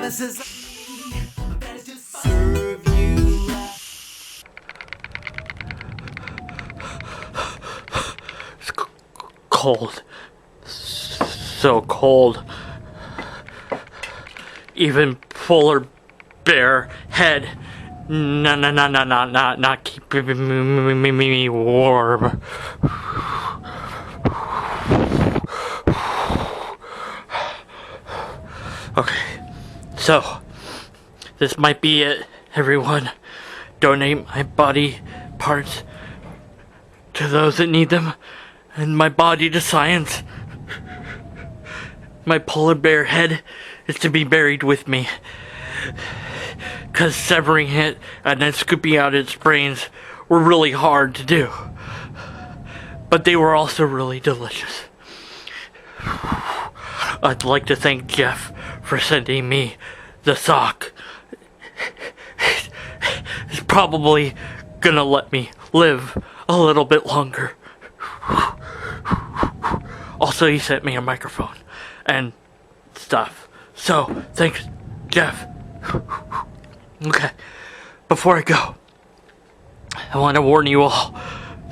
promises that is to serve you. It's cold. So cold. Even polar bear head. Not keeping me warm. Okay, so this might be it, everyone. Donate my body parts to those that need them, and my body to science. My polar bear head is to be buried with me, 'cause severing it and then scooping out its brains were really hard to do, but they were also really delicious. I'd like to thank Jeff for sending me the sock. He's probably gonna let me live a little bit longer. Also, he sent me a microphone and stuff. So, thanks, Jeff. Okay, before I go, I want to warn you all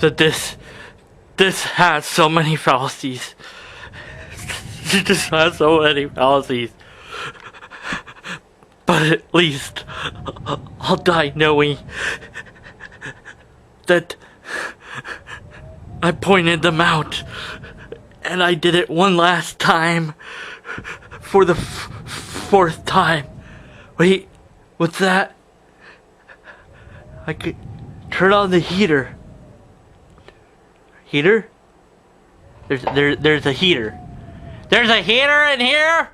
that this has so many fallacies. It just has so many fallacies. But at least I'll die knowing that I pointed them out, and I did it one last time for the fourth time. Wait, what's that? I could turn on the heater. Heater? There's a heater. There's a heater in here?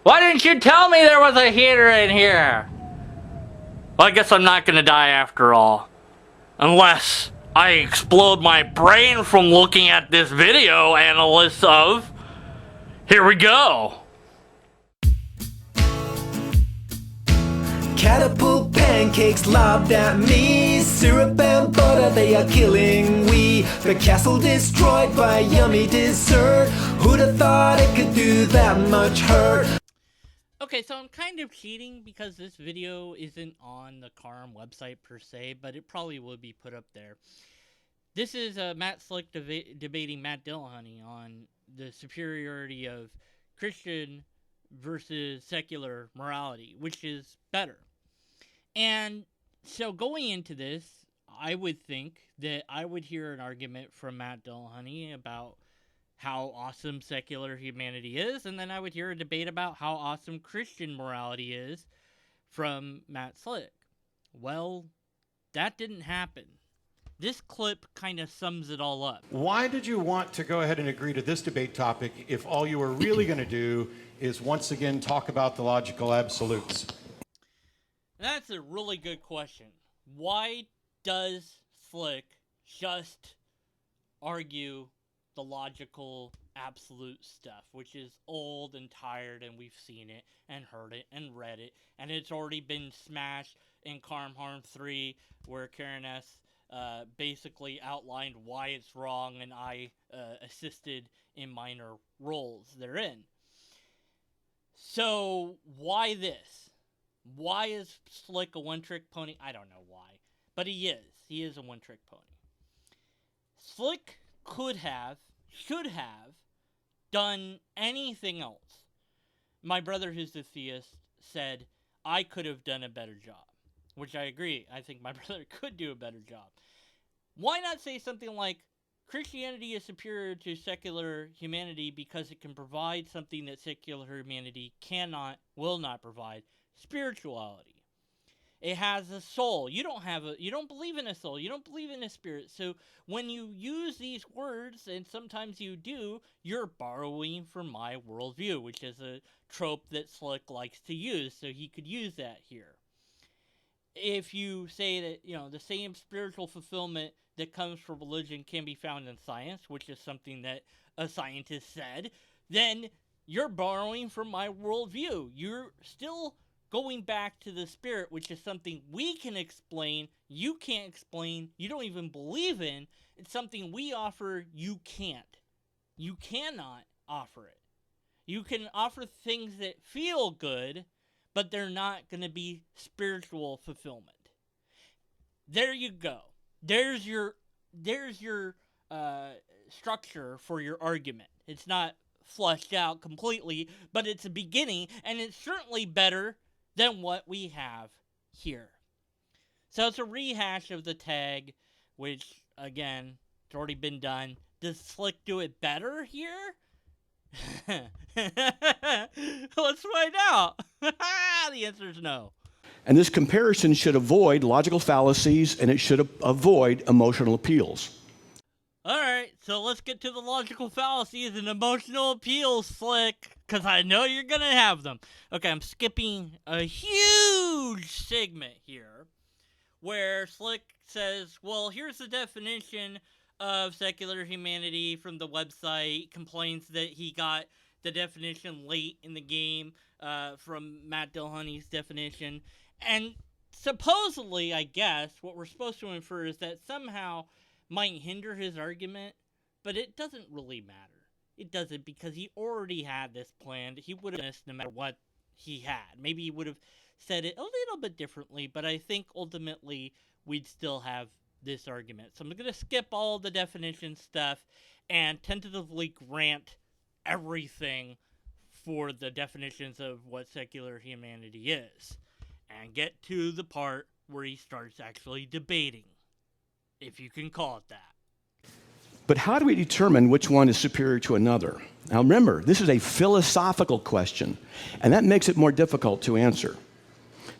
Why didn't you tell me there was a heater in here? Well, I guess I'm not gonna die after all. Unless I explode my brain from looking at this video analyst of... Here we go. Catapult pancakes lobbed at me. Syrup and butter, they are killing we. The castle destroyed by yummy dessert. Who'd have thought it could do that much hurt? Okay, so I'm kind of cheating because this video isn't on the Carm website per se, but it probably will be put up there. This is Matt Slick debating Matt Dillahunty on the superiority of Christian versus secular morality, which is better. And so going into this, I would think that I would hear an argument from Matt Dillahunty about how awesome secular humanity is, and then I would hear a debate about how awesome Christian morality is from Matt Slick. Well, that didn't happen. This clip kind of sums it all up. Why did you want to go ahead and agree to this debate topic if all you were really going to do is once again talk about the logical absolutes? That's a really good question. Why does Slick just argue the logical absolute stuff, which is old and tired, and we've seen it and heard it and read it, and it's already been smashed in Carm Harm 3, where Karen S. basically outlined why it's wrong, and I assisted in minor roles therein. So, why this? Why is Slick a one-trick pony? I don't know why, but he is. He is a one-trick pony. Slick could have, should have, done anything else. My brother, who's a theist, said, I could have done a better job. Which I agree. I think my brother could do a better job. Why not say something like, Christianity is superior to secular humanity because it can provide something that secular humanity cannot, will not provide, spirituality. It has a soul. You don't believe in a soul. You don't believe in a spirit. So when you use these words, and sometimes you do, you're borrowing from my worldview, which is a trope that Slick likes to use, so he could use that here. If you say that, the same spiritual fulfillment that comes from religion can be found in science, which is something that a scientist said, then you're borrowing from my worldview. You're still going back to the spirit, which is something we can explain, you can't explain, you don't even believe in. It's something we offer, you can't. You cannot offer it. You can offer things that feel good, but they're not going to be spiritual fulfillment. There you go. There's your structure for your argument. It's not fleshed out completely, but it's a beginning, and it's certainly better than what we have here. So it's a rehash of the tag, which, again, it's already been done. Does Slick do it better here? Let's find out. The answer is no. And this comparison should avoid logical fallacies, and it should avoid emotional appeals. All right, so let's get to the logical fallacies and emotional appeals, Slick, because I know you're going to have them. Okay, I'm skipping a huge segment here where Slick says, well, here's the definition of secular humanity from the website, complains that he got the definition late in the game from Matt Dillahunty's definition. And supposedly, I guess, what we're supposed to infer is that somehow might hinder his argument, but it doesn't really matter. It doesn't, because he already had this planned. He would have done this no matter what he had. Maybe he would have said it a little bit differently, but I think ultimately we'd still have this argument. So I'm going to skip all the definition stuff and tentatively grant everything for the definitions of what secular humanity is, and get to the part where he starts actually debating, if you can call it that. But how do we determine which one is superior to another? Now remember, this is a philosophical question, and that makes it more difficult to answer.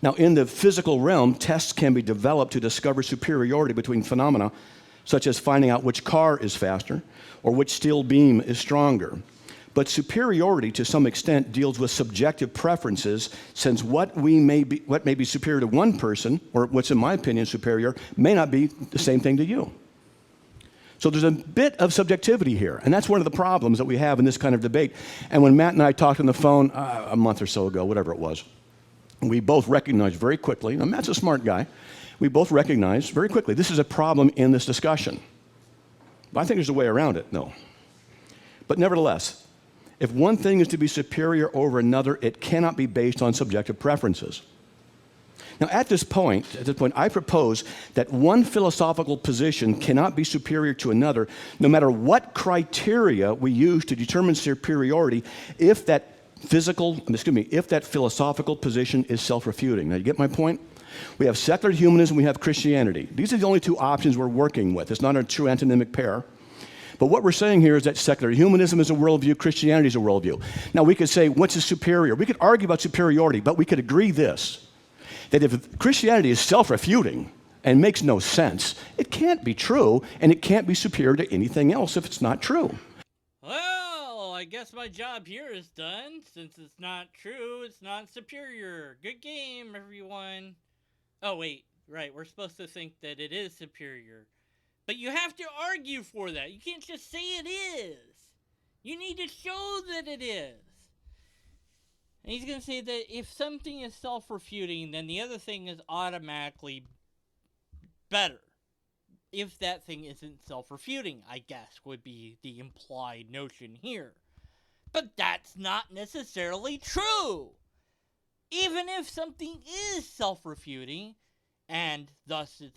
Now, in the physical realm, tests can be developed to discover superiority between phenomena, such as finding out which car is faster or which steel beam is stronger. But superiority, to some extent, deals with subjective preferences, since what may be superior to one person, or what's in my opinion superior, may not be the same thing to you. So there's a bit of subjectivity here, and that's one of the problems that we have in this kind of debate. And when Matt and I talked on the phone a month or so ago, whatever it was, we both recognized very quickly, now Matt's a smart guy, we both recognized very quickly this is a problem in this discussion. But I think there's a way around it, no. But nevertheless, if one thing is to be superior over another, it cannot be based on subjective preferences. Now, at this point, I propose that one philosophical position cannot be superior to another, no matter what criteria we use to determine superiority, if that philosophical position is self-refuting. Now, you get my point? We have secular humanism, we have Christianity. These are the only two options we're working with. It's not a true antonymic pair. But what we're saying here is that secular humanism is a worldview, Christianity is a worldview. Now, we could say, what's a superior? We could argue about superiority, but we could agree this, that if Christianity is self-refuting and makes no sense, it can't be true, and it can't be superior to anything else if it's not true. Well, I guess my job here is done. Since it's not true, it's not superior. Good game, everyone. Oh, wait, right, we're supposed to think that it is superior. But you have to argue for that. You can't just say it is. You need to show that it is. And he's going to say that if something is self-refuting, then the other thing is automatically better. If that thing isn't self-refuting, I guess, would be the implied notion here. But that's not necessarily true. Even if something is self-refuting, and thus it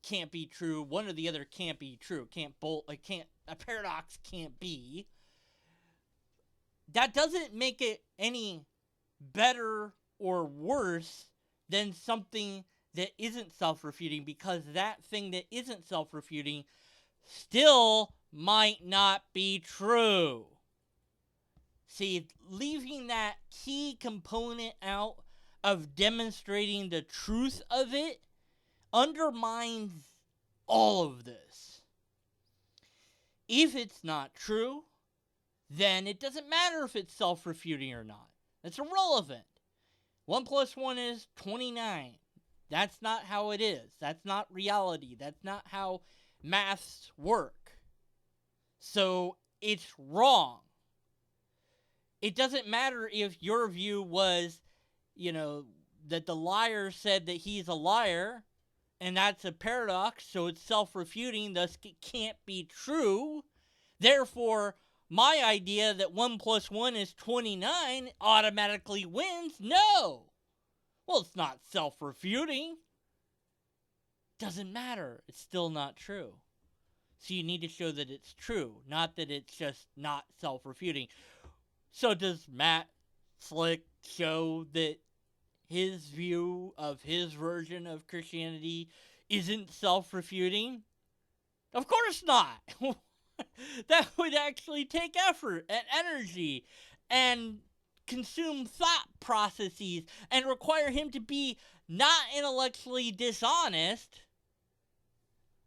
can't be true, one or the other can't be true, a paradox can't be, that doesn't make it any better or worse than something that isn't self-refuting, because that thing that isn't self-refuting still might not be true. See, leaving that key component out of demonstrating the truth of it undermines all of this. If it's not true, then it doesn't matter if it's self-refuting or not. That's irrelevant. 1 + 1 is 29. That's not how it is. That's not reality. That's not how maths work. So it's wrong. It doesn't matter if your view was, that the liar said that he's a liar, and that's a paradox, so it's self-refuting, thus it can't be true. Therefore, my idea that 1 + 1 is 29 automatically wins. No! Well, it's not self-refuting. Doesn't matter. It's still not true. So you need to show that it's true, not that it's just not self-refuting. So does Matt Slick show that his view of his version of Christianity isn't self-refuting? Of course not. That would actually take effort and energy and consume thought processes and require him to be not intellectually dishonest,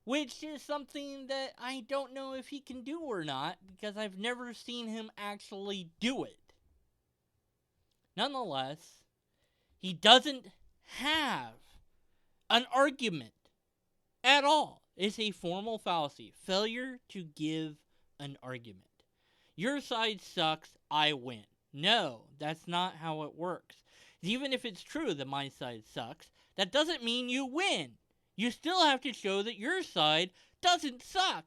which is something that I don't know if he can do or not, because I've never seen him actually do it. Nonetheless, he doesn't have an argument at all. It's a formal fallacy. Failure to give an argument. Your side sucks, I win. No, that's not how it works. Even if it's true that my side sucks, that doesn't mean you win. You still have to show that your side doesn't suck.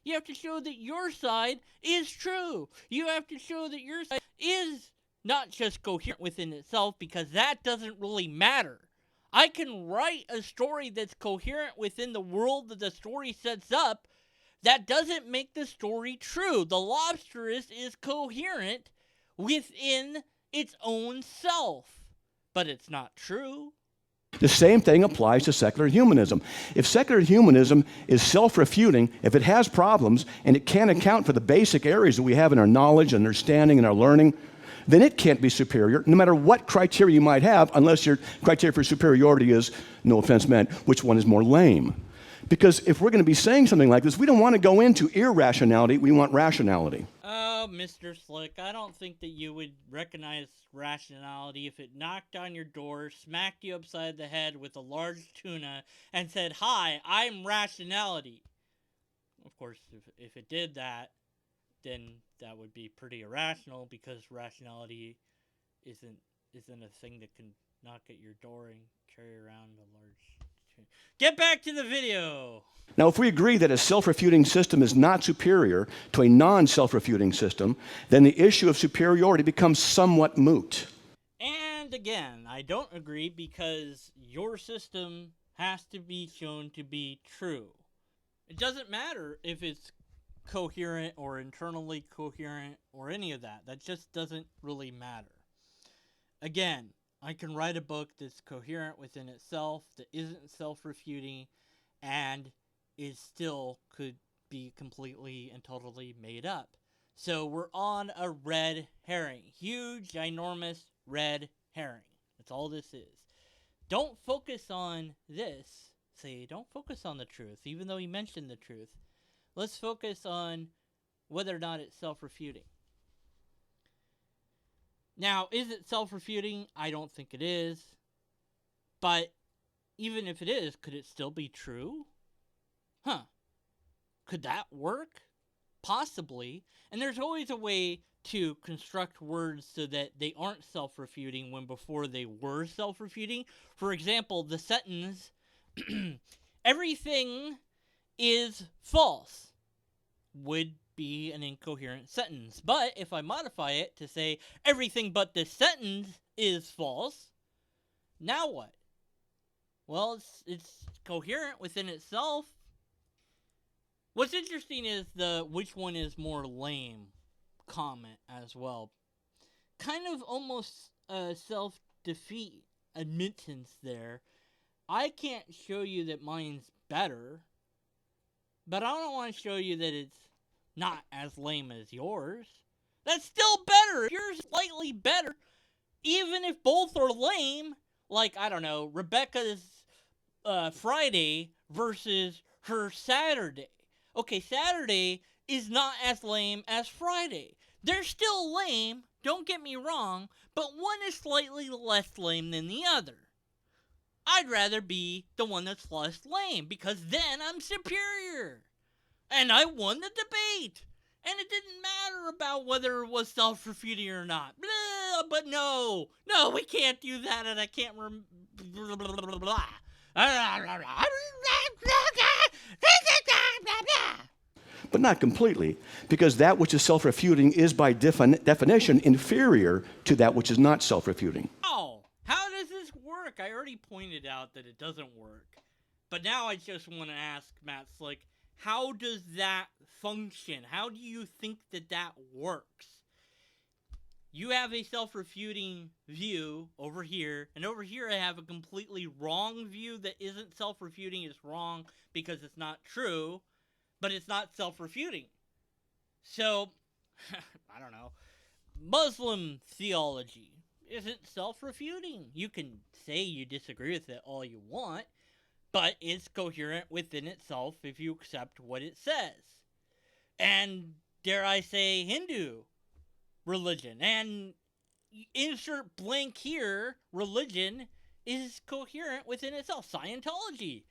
You have to show that your side is true. You have to show that your side is not just coherent within itself, because that doesn't really matter. I can write a story that's coherent within the world that the story sets up. That doesn't make the story true. The lobsterist is coherent within its own self, but it's not true. The same thing applies to secular humanism. If secular humanism is self-refuting, if it has problems and it can't account for the basic areas that we have in our knowledge, understanding, and our learning, then it can't be superior, no matter what criteria you might have, unless your criteria for superiority is, no offense meant, which one is more lame. Because if we're going to be saying something like this, we don't want to go into irrationality, we want rationality. Oh, Mr. Slick, I don't think that you would recognize rationality if it knocked on your door, smacked you upside the head with a large tuna, and said, "Hi, I'm rationality." Of course, if it did that, then that would be pretty irrational, because rationality isn't a thing that can knock at your door and carry around a large tuna. Get back to the video! Now, if we agree that a self-refuting system is not superior to a non-self-refuting system, then the issue of superiority becomes somewhat moot. And again, I don't agree, because your system has to be shown to be true. It doesn't matter if it's coherent or internally coherent or any of that. That just doesn't really matter. Again, I can write a book that's coherent within itself, that isn't self-refuting, and is still could be completely and totally made up. So we're on a red herring. Huge, ginormous red herring. That's all this is. Don't focus on this. Say, don't focus on the truth, even though he mentioned the truth. Let's focus on whether or not it's self-refuting. Now, is it self-refuting? I don't think it is. But even if it is, could it still be true? Could that work? Possibly. And there's always a way to construct words so that they aren't self-refuting when before they were self-refuting. For example, the sentence, everything is false, would be an incoherent sentence. But if I modify it to say everything but this sentence is false, now what? Well, it's coherent within itself. What's interesting is the which one is more lame comment as well. Kind of almost a self-defeat admittance there. I can't show you that mine's better, but I don't want to show you that it's not as lame as yours. That's still better. If yours is slightly better, even if both are lame, like, I don't know, Rebecca's Friday versus her Saturday. Okay, Saturday is not as lame as Friday. They're still lame, don't get me wrong, but one is slightly less lame than the other. I'd rather be the one that's less lame, because then I'm superior. And I won the debate. And it didn't matter about whether it was self-refuting or not. Blah, but no, we can't do that, and I can't But not completely, because that which is self-refuting is by definition inferior to that which is not self-refuting. Oh, how does this work? already pointed out that it doesn't work. But now I just want to ask Matt Slick, how does that function? How do you think that that works? You have a self-refuting view over here, and over here I have a completely wrong view that isn't self-refuting. It's wrong because it's not true, but it's not self-refuting. So, I don't know. Muslim theology isn't self-refuting. You can say you disagree with it all you want, but it's coherent within itself if you accept what it says. And, dare I say, Hindu religion, and insert blank here, religion is coherent within itself. Scientology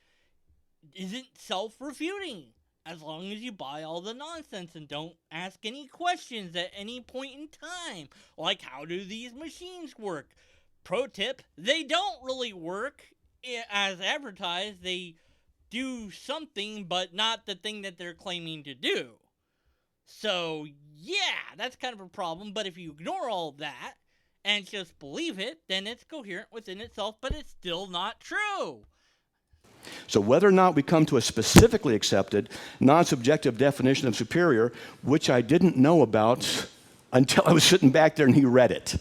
isn't self-refuting as long as you buy all the nonsense and don't ask any questions at any point in time, like how do these machines work? Pro tip, they don't really work as advertised. They do something, but not the thing that they're claiming to do. So, yeah, that's kind of a problem, but if you ignore all that and just believe it, then it's coherent within itself, but it's still not true. So whether or not we come to a specifically accepted, non-subjective definition of superior, which I didn't know about until I was sitting back there and he read it.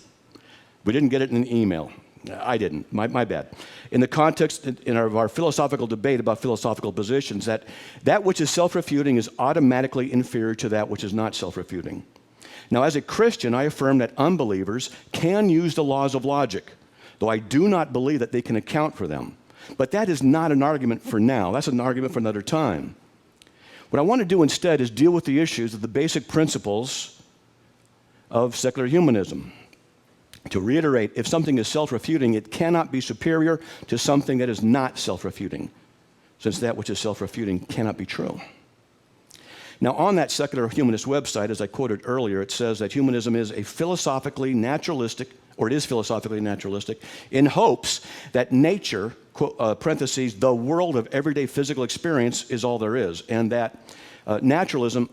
We didn't get it in an email. I didn't. My bad. In the context in our philosophical debate about philosophical positions, that which is self-refuting is automatically inferior to that which is not self-refuting. Now, as a Christian, I affirm that unbelievers can use the laws of logic, though I do not believe that they can account for them. But that is not an argument for now. That's an argument for another time. What I want to do instead is deal with the issues of the basic principles of secular humanism. To reiterate, if something is self-refuting, it cannot be superior to something that is not self-refuting, since that which is self-refuting cannot be true. Now, on that secular humanist website, as I quoted earlier, it says that humanism is a philosophically naturalistic, or it is philosophically naturalistic, in hopes that nature, parentheses, the world of everyday physical experience is all there is, and that naturalism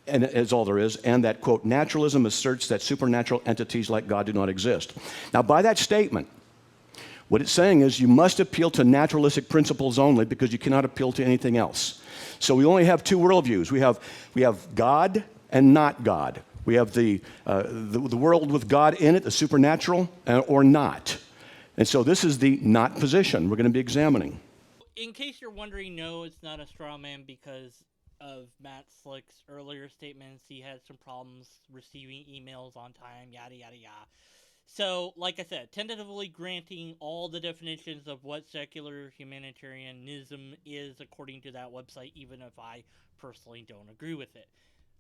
and is all there is, and that, quote, naturalism asserts that supernatural entities like God do not exist. Now, by that statement, what it's saying is you must appeal to naturalistic principles only because you cannot appeal to anything else. So we only have two worldviews. We have God and not God. We have the world with God in it, the supernatural, or not. And so this is the not position we're going to be examining. In case you're wondering, no, it's not a straw man because of Matt Slick's earlier statements. He had some problems receiving emails on time, yada, yada, yada. So, like I said, tentatively granting all the definitions of what secular humanitarianism is according to that website, even if I personally don't agree with it.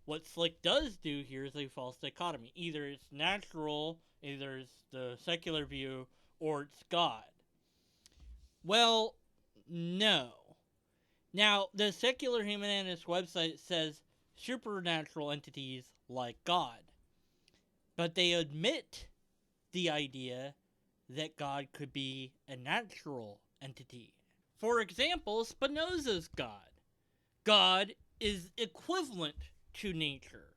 What Slick does do here is a false dichotomy. Either it's natural, either it's the secular view, or it's God. Well, no. Now, the secular humanist website says supernatural entities like God, but they admit the idea that God could be a natural entity. For example, Spinoza's God. God is equivalent to nature.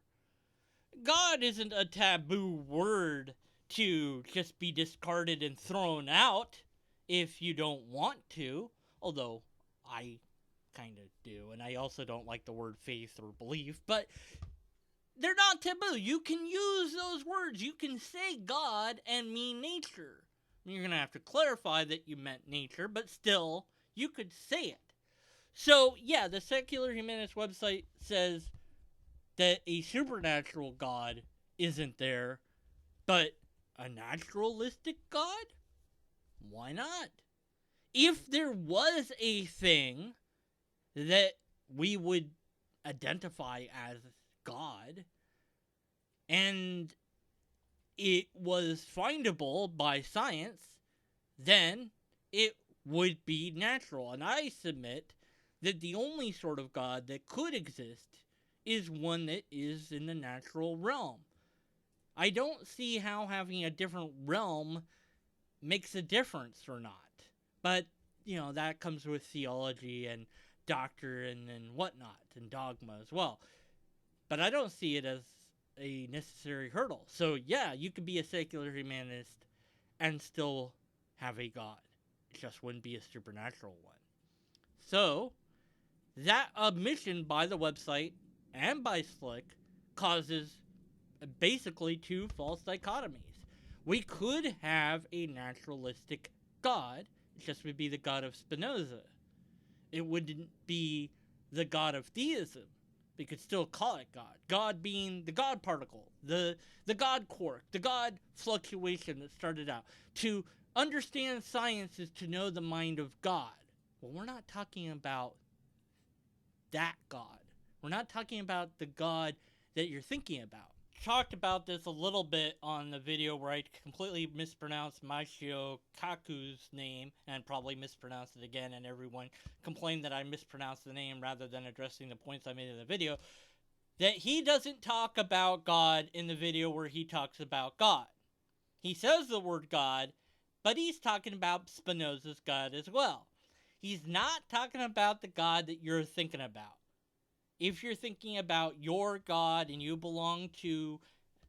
God isn't a taboo word to just be discarded and thrown out if you don't want to, although I kind of do, and I also don't like the word faith or belief, but they're not taboo. You can use those words. You can say God and mean nature. You're going to have to clarify that you meant nature, but still, you could say it. So, yeah, the secular humanist website says that a supernatural God isn't there, but a naturalistic God? Why not? If there was a thing that we would identify as God, and it was findable by science, then it would be natural. And I submit that the only sort of God that could exist is one that is in the natural realm. I don't see how having a different realm makes a difference or not. But, that comes with theology and doctrine and whatnot, and dogma as well. But I don't see it as a necessary hurdle. So, yeah, you could be a secular humanist and still have a God. It just wouldn't be a supernatural one. So, that omission by the website and by Slick causes basically two false dichotomies. We could have a naturalistic God, it just would be the God of Spinoza. It wouldn't be the God of theism. We could still call it God. God being the God particle, the God quark, the God fluctuation that started out. To understand science is to know the mind of God. Well, we're not talking about that God. We're not talking about the God that you're thinking about. Talked about this a little bit on the video where I completely mispronounced Maichio Kaku's name and probably mispronounced it again, and everyone complained that I mispronounced the name rather than addressing the points I made in the video. That he doesn't talk about God in the video where he talks about God. He says the word God, but he's talking about Spinoza's God as well. He's not talking about the God that you're thinking about. If you're thinking about your God and you belong to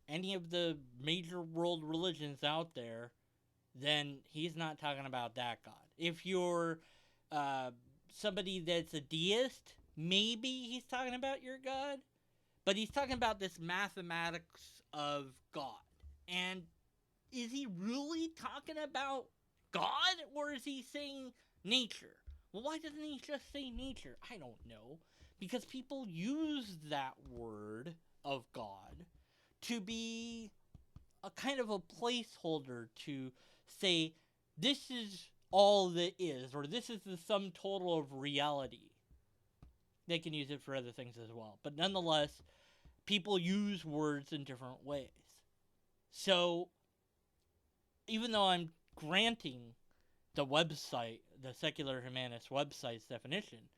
any of the major world religions out there, then he's not talking about that God. If you're somebody that's a deist, maybe he's talking about your God, but he's talking about this mathematics of God. And is he really talking about God, or is he saying nature? Well, why doesn't he just say nature? I don't know. Because people use that word of God to be a kind of a placeholder to say, this is all that is, or this is the sum total of reality. They can use it for other things as well. But nonetheless, people use words in different ways. So, even though I'm granting the website, the Secular Humanist website's definition,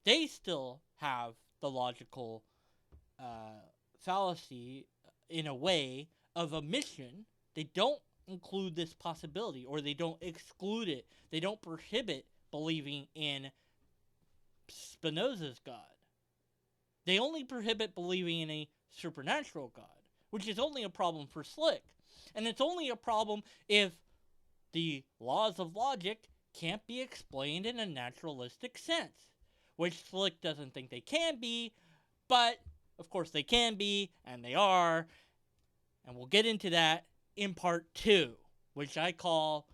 they still have the logical fallacy, in a way, of omission. They don't include this possibility, or they don't exclude it. They don't prohibit believing in Spinoza's God. They only prohibit believing in a supernatural God, which is only a problem for Slick. And it's only a problem if the laws of logic can't be explained in a naturalistic sense, which Slick doesn't think they can be, but of course they can be, and they are, and we'll get into that in part 2, which I call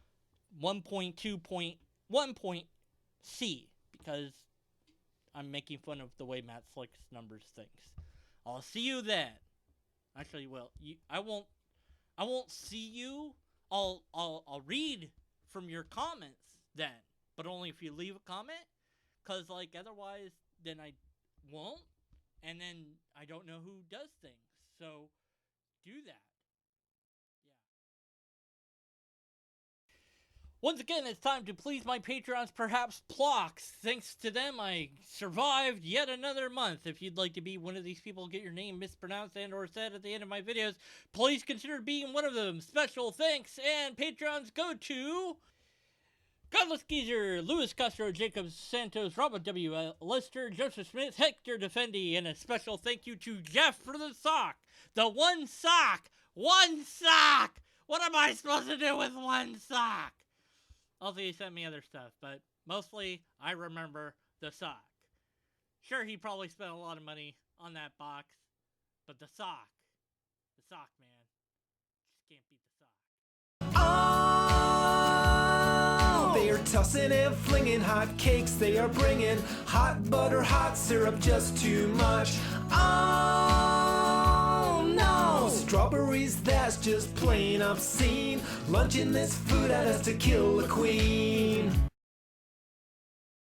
1.2.1.c, because I'm making fun of the way Matt Slick's numbers thinks. I'll see you then. Actually, well, I won't see you. I'll read from your comments then, but only if you leave a comment. Because, otherwise, then I won't, and then I don't know who does things. So, do that. Yeah. Once again, it's time to please my Patreons, perhaps Plox. Thanks to them, I survived yet another month. If you'd like to be one of these people, get your name mispronounced and or said at the end of my videos, please consider being one of them. Special thanks, and Patreons go to Godless Geezer, Louis Castro, Jacob Santos, Robert W. Lister, Joseph Smith, Hector Defendi, and a special thank you to Jeff for the sock. The one sock! One sock! What am I supposed to do with one sock? Also, he sent me other stuff, but mostly I remember the sock. Sure, he probably spent a lot of money on that box, but the sock, man, just can't beat the sock. Oh, they are tossing and flinging hot cakes. They are bringing hot butter, hot syrup, just too much. Oh no, strawberries, that's just plain obscene. Lunching this food at us to kill the queen.